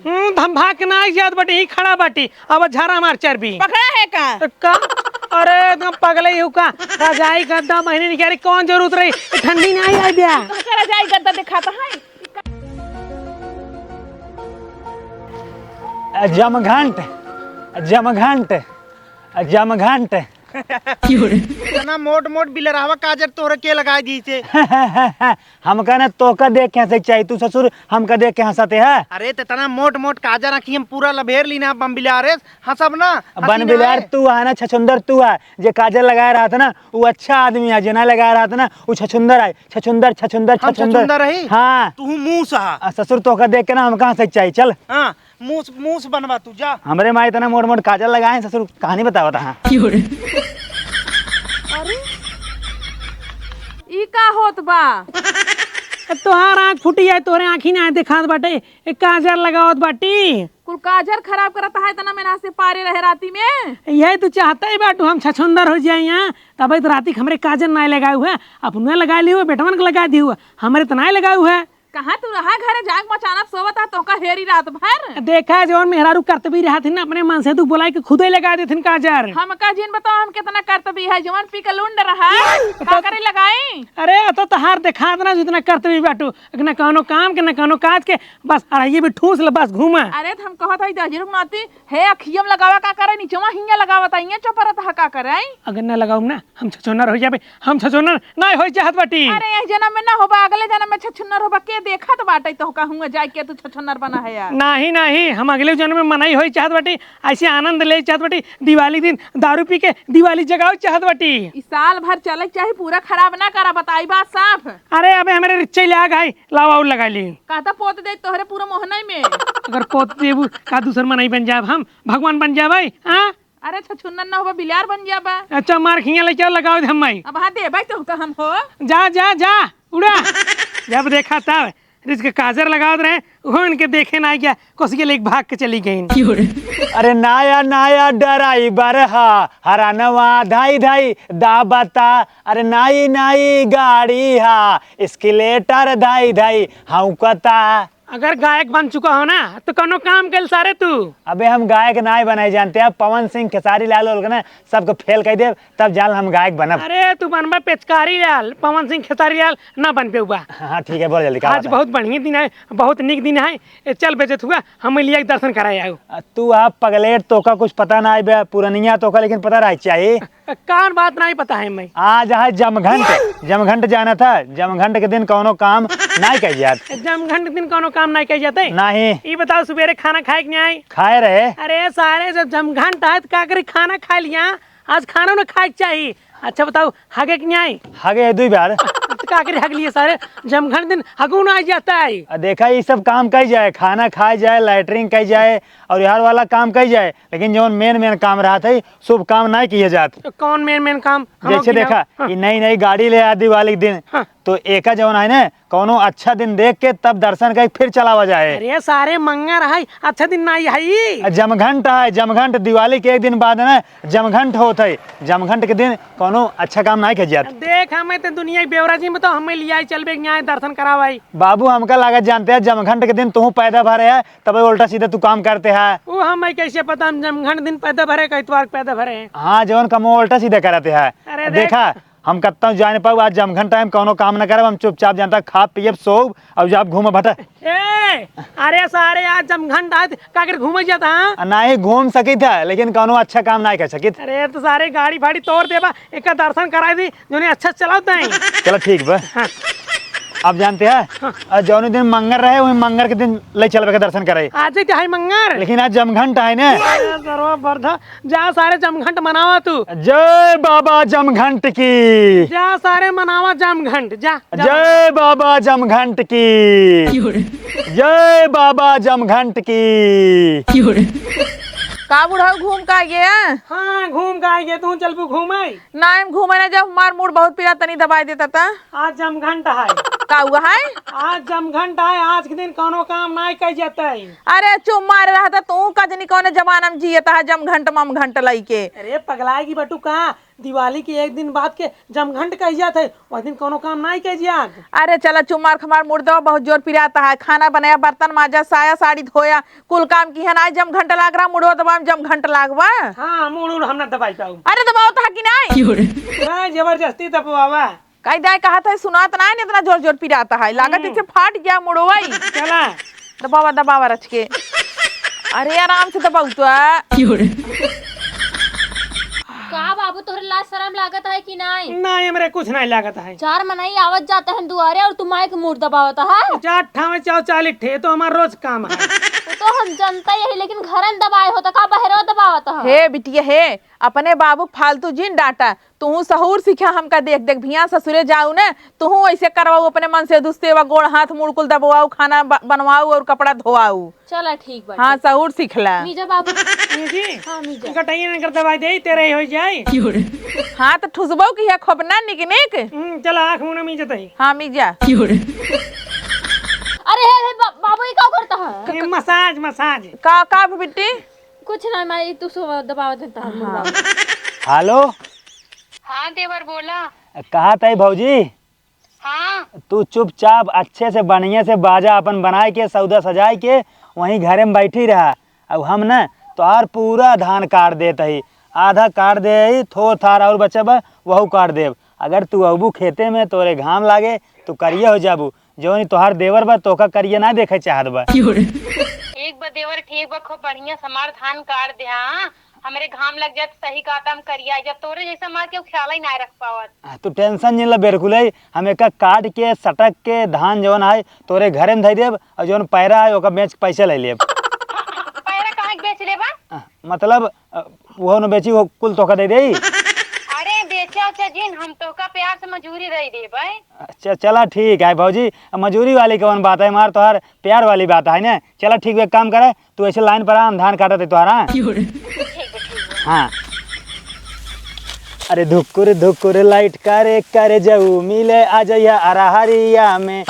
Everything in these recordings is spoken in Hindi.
हम भाग के ना जात बाटी ही खड़ा बाटी अब झारा मार चरबी पकड़ा है का अरे एकदम पगले ही का रजाई गद्दा महीने निकाली कौन जरूरत रही ठंडी नहीं आई दिया रजाई गद्दा दिखाता है जमघंट जमघंट जमघंट इतना मोट मोट बिलरावा काजर तोरे के लगा दी थे हमका ना तोका देख के हंसे चाहिए तू ससुर हमका देख के हंसते है। अरे तो इतना मोट मोट काजर रखी हम पूरा लभेर ली ना बम बिलारे हंसब ना बन बिलार तू है ना छछुंदर तू है जे काजल लगाया रहा था ना वो अच्छा आदमी है जना लगाया रहा था ना वो छछुंदर है छछुंदर छछुंदर छछुंदर रही हाँ तू मुंह सा ससुर तोका देख के ना हमका हंसे चाहिए चल हाँ मुंह बनवा तू जा हमरे माँ इतना मोट मोट काजल लगाए ससुर कहानी बतावा था। अरे ई का होत बा तोहार आँख फूटी है तोरे आँखी ना दिखात बाटे एक काजर लगावत बाटी कुल काजर खराब करता है तना मेरा से पारे रहे राती में यही तू चाहता ही बाटू हम छछुंदर हो जाए यहाँ तब तो राती हमरे काजर ना लगाए हुए अपने लगा ली हुआ बेटवन के लगा दी हुआ हमारे तो ना लगाए हुआ कहाँ तू रहा घरे जाग मचाना सोवता तो का हेरी रात भर देखा जौन मेहरारू करतबी रहा थी ना अपने मन से तू बोलाई कि खुद ही लगा देथिन काजर हमका जिन बताओ हम कितना करतबी है जवन पी के लुंड रहा का करे लगाई अरे तो तहार देखा ना जितना करतबी बाटू न कोनो काम के न कोनो काज के बस अड़ाइये भी ठूस ले बस घूमा अरे हम कहत हई दजरू नाती हे अखियम लगावा का करे नीचवा हिंगा लगावत हिंगा चपरत हा का करे अगर न लगाऊ ना हम छछुन्नर हो जाबे हम छछुन्नर ना हो चाहत बाटी अरे यह जन्म में ना होबा अगले जन्म में छछुन्नर होबा के देखत बाटे तो कहूंगा जाय के तू छछुन्नर बना है यार नहीं नहीं हम अगले जन्म में मनाई होई चाहत बाटी ऐसे आनंद ले चाहत बाटी दिवाली दिन दारू पी के दिवाली जगाओ चाहत बाटी इस साल भर चले चाहे पूरा खराब ना करा बताई बात साफ अरे अबे हमारे रिच्चे ले आ गई लावा और लगा ली कहता पोत दे तोहरे पूरा मोहनाई में अगर पोत देबू का दूसर मनाई बन जाब हम भगवान बन जाबै हां अरे छछुन्नर ना होबा बिलार बन जाबा अच्छा मार खिया ले चल लगाओ हम माई अब हां देबै तो हम हो जा जा जा उड़ा जब देखा तब रिस्क काजर लगावत रहे वो इनके देखे ना गया कुछ के लेके भाग के चली गई अरे नाया नाया ड्राइवर हा हरानवा धाई धाई दा बता अरे नाई नाई गाड़ी हा स्केलेटर धाई धाई हाउकता अगर गायक बन चुका हो ना तो कोनो काम कर सारे तू अबे हम गायक नाई बनाए जानते हैं पवन सिंह खेसारी लाल होल ना सबको फेल कर दे तब जान हम गायक बनब। अरे तू बनबा पेचकारी लाल पवन सिंह खेसारी लाल ना बन पे हुआ। हाँ ठीक है बोल जल्दी आज बहुत बढ़िया दिन है बहुत निक दिन है चल बेजत हुआ हम लिया दर्शन कराए तू आप पगलेट तो का कुछ पता ना है पुरनिया तो का लेकिन पता रह चाहिए कान बात नहीं पता है मैं आज है जमघंट जाना था जमघंट के दिन कोनो काम नहीं कह जात जमघंट दिन कोनो काम नहीं कह जाते नहीं ये बताओ सवेरे खाना खाए कि नहीं खाए रहे अरे सारे जब जमघंट आए तो क्या करे खाना खा लिया आज खाना ना खाए चाहिए। अच्छा बताओ हगे कि नहीं हगे दो बार क्या करे हग लिए सारे जमघंट दिन हगू ना आ जाता है देखा ये सब काम कही जाए खाना खाए जाए लैटरिन कही जाए और यार वाला काम कही जाए लेकिन जो मेन काम रहा था शुभ काम नहीं किए जाते। तो कौन मेन काम जैसे देखा ये नई गाड़ी ले आदि वाले दिन तो एक जवन है ना कोनो अच्छा दिन देख के तब दर्शन कर फिर चलावा जाए। अरे सारे मंगा रहा अच्छा दिन नहीं है जमघंट है जमघंट दिवाली के एक दिन बाद ना जमघंट होता है जमघंट के दिन कोनो अच्छा काम नहीं किया जाता। देख हमें तो दुनिया की बेवराजी में तो हमें लिया चलबे न्याय दर्शन करावाई बाबू हमका लागत जानते हैं जमघंट के दिन तू पैदा भरे है तब उल्टा सीधा तू काम करते है वो हमें कैसे पता हम जमघंट दिन पैदा भरे का इतवार पैदा भरे हैं। हाँ जवन कम उल्टा सीधा कराते है देखा हम कत्ता जाने पाऊ आज जमघंट टाइम कोनो काम न करे हम चुपचाप जानता खा पिए सोब और जब घूम भटा अरे सारे आज जमघंट आज का कर घूम जाता हाँ नहीं घूम सकी था लेकिन कोनो अच्छा काम नहीं कर सकी। अरे तो सारे गाड़ी फाड़ी तोड़ देबा एक का दर्शन कराई दी जो अच्छा चलाता है। चलो ठीक बा अब जानते हैं जौन दिन मंगर रहे वही मंगर के दिन ले चलबे के दर्शन करे आज ही है मंगर लेकिन आज जमघंट है ना जा सारे जमघंट मनावा तू जय बाबा जमघंट की जा सारे मनावा जमघंट जा जय बाबा जमघंट की जय बाबा जमघंट की का बुढ़ा घूम का गया हाँ घूम का आइए तू चल घूमे ना घूमे ना जब हमार मूड बहुत पीड़ा तनी दबाई देता था आज जमघंट है का हुआ है? आज जमघंट है, आज के दिन कोनो काम नहीं कह जाते। अरे चुप मारे रहा था तू कजनी कौन जमाना में जियता है जमघंट ममघंट लई के। अरे पगलाएगी बटू कहाँ, दिवाली के एक दिन बाद के जमघंट कह जाते, वह दिन कोनो काम नहीं कह जिया। अरे चला चुप मार खमार मुड़ दो, बहुत जोर पिराता है। खाना बनाया, बर्तन माजा, साया साड़ी धोया, कुल काम की है ना। जमघंट लाग रहा मुड़ो दबा जमघंट लागवा। हाँ मुड़ हम ना दबाई पाऊ। अरे दबाओ था कि नहीं? जबरदस्ती दबावा। कही दाई कहा था सुनात ना है, इतना जोर जोर पिराता है, लागत इसे फाट गया मुड़ोवाई। चला दबावा दबावा रच के। अरे आराम से दबाऊ तो। का बाबू तोहरे लाज शरम लागत है कि नहीं? नहीं हमरे कुछ नहीं लागत है। चार मनाई आवत जाते हैं दुआरे और तुम्हारे के मुड़ दबावता है। चार ठावे चाव चालीस ठे तो हमारा रोज काम है। तो हम जनता यही, लेकिन घर में दबाए होता का बहरो दबावता है। हे बिटिया हे, अपने बाबू फालतू जिन डांटा, तू सहूर सीखा हमका देख देख। भिया ससुरे जाऊ ने तू ऐसे करवाऊ, अपने मन से दुस्ते व गोड़ हाथ मुड़ कुल दबवाऊ, खाना बनवाऊ और कपड़ा धोआऊ। चला ठीक बा। हाँ सहूर सीखला। मीजा बाबू। जी हाँ मीजा। कटाई न कर दवाई दे तेरे हो जाए। हाँ तो ठुसबो की है खोपना निक निक। चला आँख मुँह में जतई। हाँ मीजा। अरे हे बाबू ये का करता है? ये मसाज मसाज। का बिट्टी? कुछ नहीं माई, तू सो दबाव देता है। हाँ। हेलो। हाँ देवर बोला। कहा तई भौजी? हाँ तू चुपचाप अच्छे से बढ़िया से बाजा अपन बनाए के सौदा सजाए के वहीं घरे में बैठी रहा। अब हम न तोहार पूरा धान काट देत ही, आधा काट दे थोड़ थार और बचा बा वहू काट देव। अगर तू अबू खेते में तोरे घाम लागे तो करिए हो जाबू, जो नहीं तोहार देवर बा तोका करिए ना देखे चाहत बा। एक बार देवर ठीक बा, खूब बढ़िया समार धान काट दे। हाँ हमारे घाम लग जाए तो सही काटा हम करिया, जब तोरे जैसा मार के ख्याल ही ना रख पावत। तू टेंशन नहीं ला बिल्कुल ही, हम एक काट के सटक के धान जौन है तोरे घरे में धई देब और जौन पैरा है ओका बेच पैसे ले लेब। पैरा कहाँ के बेच लेबा? मतलब वो न बेची वो कुल तोका दे दे। अरे बेचा अच्छा जिन हम तो का प्यार से मजूरी रही दे भाई। अच्छा चला ठीक है भौजी, मजूरी वाली कौन बात है, मार तोहार प्यार वाली बात है ना। चला ठीक है, एक काम करे तू ऐसे लाइन पर आ, हम धान काटते तोहारा। हाँ अरे धुकुर धुकुर लाइट करे जाऊ मिले आ जाइया अरहरिया में।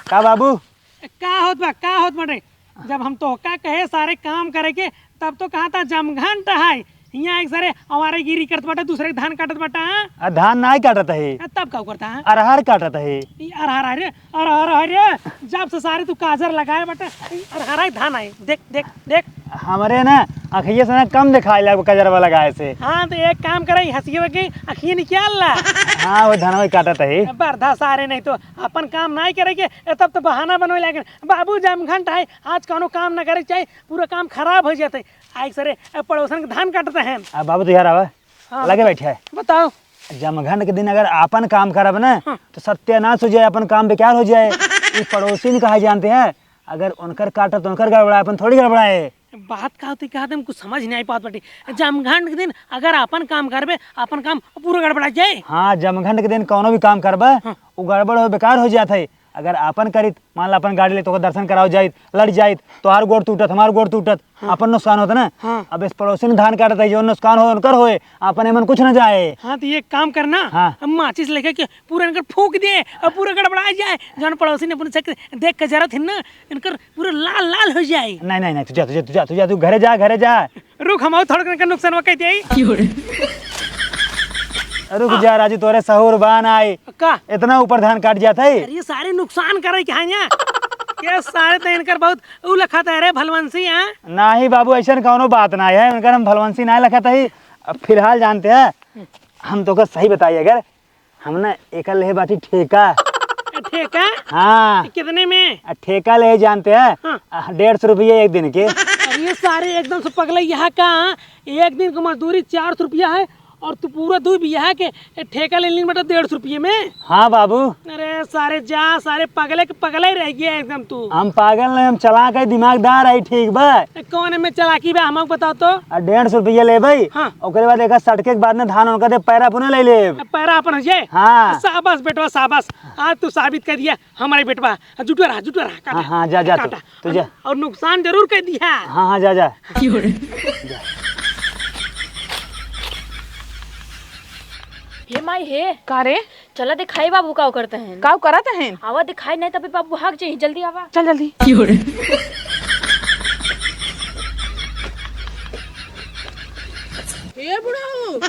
का बाबू का होत बटे, जब हम तो का कहे सारे काम करे के तब तो कहा था जमघंट है। यहाँ एक सारे हमारे गिरी करत बटा, दूसरे धान काटत बटा। धान नहीं काटत है, तब का करता है? अरहर काटत है। अरे जब से सारे तू काजर लगाए बटा, अरहर धान है। देख देख देख हमारे ना अखिये से ना कम दिखाई लग कजरवा लगाए से। हाँ तो एक काम करे, हंसिए के अखिए निकाल ला। हाँ वो धनवा काटत है। बर्धा सारे नहीं तो अपन काम नहीं करेंगे तब तो बहाना बनवे लगे। बाबू जमघंट है, आज कोनो काम न करे चाहिए, पूरा काम खराब हो जाते। आई सरे पड़ोसन के धान काटते हैं। अब बाबू तो यार आवा हाँ, लगे बैठे है। बताओ। जमघंट के दिन अगर अपन काम करब ना तो सत्यानाश हो जाए, अपन काम बेकार हो जाए। ये पड़ोसी ने कहा जानते हैं, अगर उनकर काटत उनकर गड़बड़ा, अपन थोड़ी गड़बड़ाए। बात का होती कहते हमको समझ नहीं आई पात बटी। जमघंट के दिन अगर अपन काम करबे, अपन काम पूरा गड़बड़ा जाए। हाँ जमघंट के दिन कोनो भी काम करबे वो गड़बड़ हो बेकार हो जात है। अगर अपन करित मान ला अपन गाड़ी ले तो दर्शन कराओ जाइत, लड़ जाइत, तोहार गोड़ टूटत हमार गोड़ टूटत, अपन नुकसान होता ना। हाँ। अब इस पड़ोसी ने धान काटत है, जो नुकसान हो उनकर होए, अपन एमन कुछ न जाए। हाँ तो ये काम करना। हाँ। हम माचिस लेके के पूरा इनकर फूक दे और पूरा गड़बड़ा जाए। जौन पड़ोसी ने अपन से देख के जरा थी ना, इनकर पूरा लाल लाल हो जाए। नहीं नहीं नहीं तू घरे जा। रुक हम थोड़ा इनका नुकसान वो कहते रुक जा राजू, तोरे सहूर बान आए का इतना ऊपर धान काट जाता है। अरे ये सारे नुकसान करे क्या है? ये सारे तो इनकर बहुत उ लखत है रे भलवंशी। हैं नहीं बाबू ऐसा कोनो बात ना है, उनकर हम भलवंशी ना लखत है। अब फिलहाल जानते हैं हम तो सही बताइए, अगर हम ना एक ले बाटी ठेका। ठेका? हाँ कितने में ठेका ले जानते हैं? 150 रुपये एक दिन के। अरे ये सारे एकदम से पगले। यहाँ का एक दिन की मजदूरी 400 रुपया है और तू पूरा दू बिया के ठेका ले ली बेटा 150 रुपये में। हाँ बाबू। अरे सारे जा सारे पगले के पगले ही रह गया एकदम। तू हम पागल नहीं, हम चला के दिमागदार है। ठीक बा कौन में चलाकी बा हमको बताओ तो। 150 रुपये ले भाई। हाँ। ओकरे बाद एक सटके के बाद में धान उनका दे पैरा पुनः ले ले। पैरा अपन हो जाए। हाँ। शाबाश बेटवा शाबाश, आज तू साबित कर दिया हमारे बेटवा। जुटवा रहा। हाँ जा तू जा। और नुकसान जरूर कर दिया। हाँ जा। हे माई हे का रे चला दिखाई बाबू का करते हैं। का करत हैं? आवा दिखाई नहीं तभी बाबू भाग चाहिए, जल्दी आवा। चल जल्दी। ए बुढ़ऊ,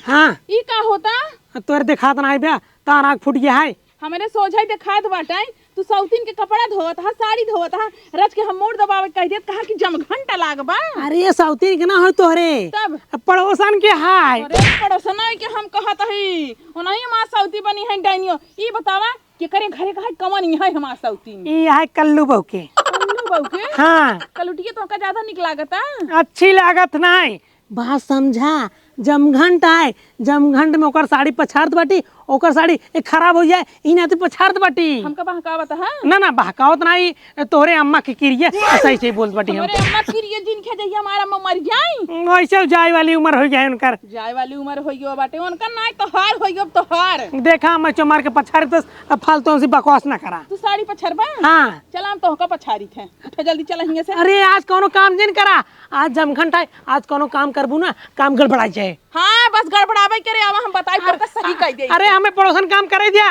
हाँ ई का होता? तोर दिखात ना बे, तार आँख फूट गया है। हमारे सोझाई देखात बाटाई, तू सौतीन के कपड़ा धोवत हा, साड़ी धोवत हा, रच के हम मोड़ दबावे कह देत, कहा कि जमघंटा लागबा। अरे ये साउथीन के ना हो तोहरे, तब पड़ोसन के हाय। अरे पड़ोसना के हम कहत हई, ओनही मां सौती बनी है डाइनियो। ई बतावा कि करे घरे का कमन ई है हमार सौती में। ये है कल्लू बहू के। कल्लू बहू के? हाँ कलुटिया तो का ज्यादा निक लागता। अच्छी लागत नहीं, बात समझा। जमघंट आए, जमघंट में ओकर साड़ी पछाड़त बाटी, ओकर साड़ी खराब हो जाए ई ना तो पछाड़त बाटी। हमका बहकावत है? ना ना बहकावत नहीं, तोहरे अम्मा के किरिए सही से बोलत बाटी। हम हमरे अम्मा किरिए जिन खे जइया हमारा अम्मा मर जाई। वैसे जाए वाली उम्र हो गई उनकर। जाय वाली उम्र होइयो बाटे, उनका नाय तोहार होइयो तोहार। देखा मैं चमार के पछाड़ी तो फालतू से बकवास ना करा। तू साड़ी पछरबा? हाँ चला हम तोहका पछारी थे। उठ जल्दी चला हिंगे से। अरे आज कोनो काम जिन करा, आज जमघंट आए, आज कोनो काम करबू ना काम गड़बड़ाई जाए। हाँ बस गड़बड़ावे करे आवा, हम बताई पर सही कह दे। अरे हमें पड़ोसन काम करे दिया।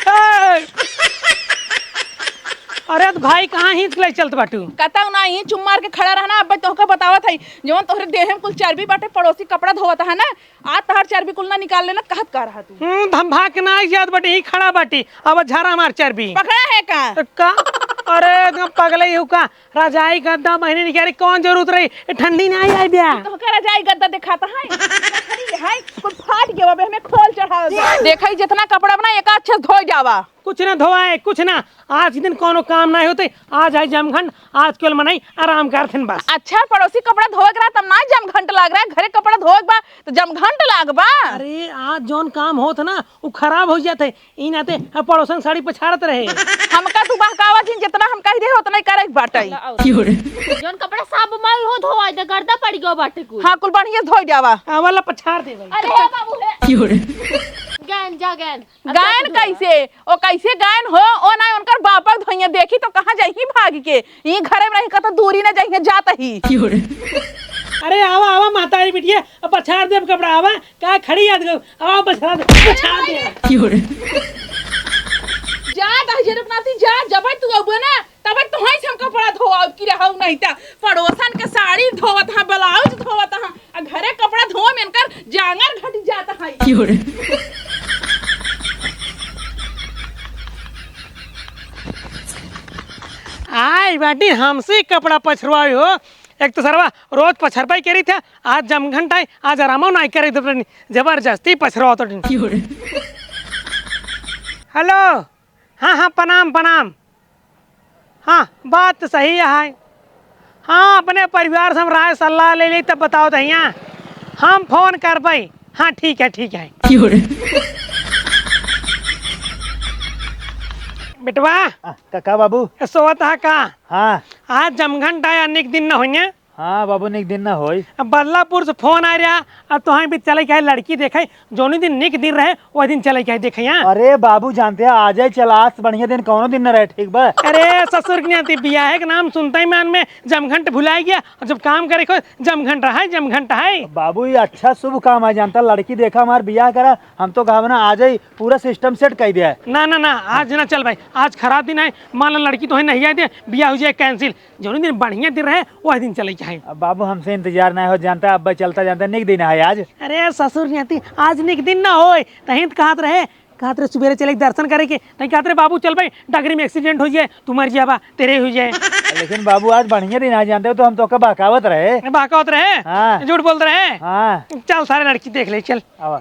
ए! अरे तो भाई कहाँ हिंच ले चलत बाटू? कतौ नहीं चुम मार के खड़ा रहना। अब तोहका बतावत है जवन तोहरे देह में कुल चर्बी बाटे, पड़ोसी कपड़ा धोवत है ना, आज तहर चर्बी कुल ना निकाल लेना। कहत का रहा तू? हम भाग ना याद बाटी, ही खड़ा बाटी, अब झारा मार चर्बी पकड़ा है का? अरे तुम पगले ही का रजाई गद्दा महीने निकाली कौन जरूरत रही, ठंडी नहीं आई ब्या। तोहका रजाई गद्दा दिखाता है कुल फाट गया बे, हमें खोल चढ़ा देखई जितना कपड़ा बना एक अच्छे से धो जावा। कुछ ना धोआए कुछ ना, आज दिन कोनो काम नहीं होते, आज है जमघंट, आज केवल मनाई आराम करथिन बस। अच्छा पड़ोसी कपड़ा धोएक रहा तब ना जमघंट लाग रहा है, घरे कपड़ा धोएक बा तो जमघंट लागबा। अरे आज जोन काम होत ना वो खराब हो जाते, ई नाते पड़ोसन साड़ी पछाड़त रहे। हमका तू बहकावा जिन जितना हम कह दे उतना ही करे बाटे। जोन कपड़ा साफ माल हो धोवा दे, गर्दा पड़ गयो बाटे कुल। हाँ कुल बढ़िया धो जावा। वाला पछाड़ दे भाई। अरे हे बाबू हे गैन जा गैन। गायन कैसे ओ कैसे गायन हो ओ ना उनकर बापक धोइया देखी तो कहां जाई भाग के, ई घरे में रही कत दूरी ना जाई जात ही। अरे आवा आवा मातारी बिटिया, अब पछाड़ दे कपड़ा, आवा का खड़ी याद गो, आवा पछाड़ दे। जा दहजरत नाती जा, जब तू अब ना तब तू ही हम कपड़ा धोआ की रहौ नहीं ता पड़ोसन के साड़ी धोवत हां, ब्लाउज धोवत हां, आ घरे कपड़ा धो में इनकर जांगर घट जाता है। आई बाटी हमसे कपड़ा पछरवाई हो, एक तो सरवा रोज पछरपाई करी था, आज जमघंट आई, आज आरामो नहीं करे तो जबरदस्ती पछरवा तो। हेलो हाँ हाँ प्रणाम प्रणाम। हाँ बात तो सही है। हाँ अपने परिवार से हम राय सलाह ले ली तब बताओ तो यहाँ हम फोन कर पाई। हाँ ठीक है ठीक है। बेटवा का बाबू? सोवत हा का? हाँ आज जमघंट आया, निक दिन न होइए। हाँ बाबू निक दिन ना होई। बदलापुर से फोन आ रहा, अब तो भी चले क्या लड़की देखे, जोनी दिन निक दिन रहे वह दिन चले क्या देखे। यहाँ अरे बाबू जानते हैं आ जाए चलास बढ़िया दिन कौनो दिन न रहे, ठीक बा। अरे ससुर की नाती बियाह के नाम सुनते ही मान में जमघंट भुला गया, और जब काम करे को जमघंट है जमघंट है। बाबू ये अच्छा शुभ काम है, जानता लड़की देखा हमार बियाह करा, हम तो कहा ना आ जाए पूरा सिस्टम सेट कर दिया है। ना ना ना आज ना चल भाई, आज खराब दिन है, मान लो लड़की तो नहीं आई, बियाह हो जाए कैंसिल, जोनी दिन बढ़िया दिन रहे वह दिन चले क्या। अब बाबू हमसे इंतजार नहीं हो, जानता अब चलता जानता निक दिन है आज। अरे ससुर नाती आज निक दिन ना हो, तही कहत रहे सुबेरे चले दर्शन करे के, तही कहत रहे बाबू चल भाई डगरी में एक्सीडेंट हो जाए, तू मर जाबा तेरे हो जाए। लेकिन बाबू आज बढ़िया दिन है, जानते हो तो हम तो बहकावत रहे। बहकावत रहे? हाँ। झूठ बोलते रहे। हाँ चल सारे लड़की देख ले चल। आवा।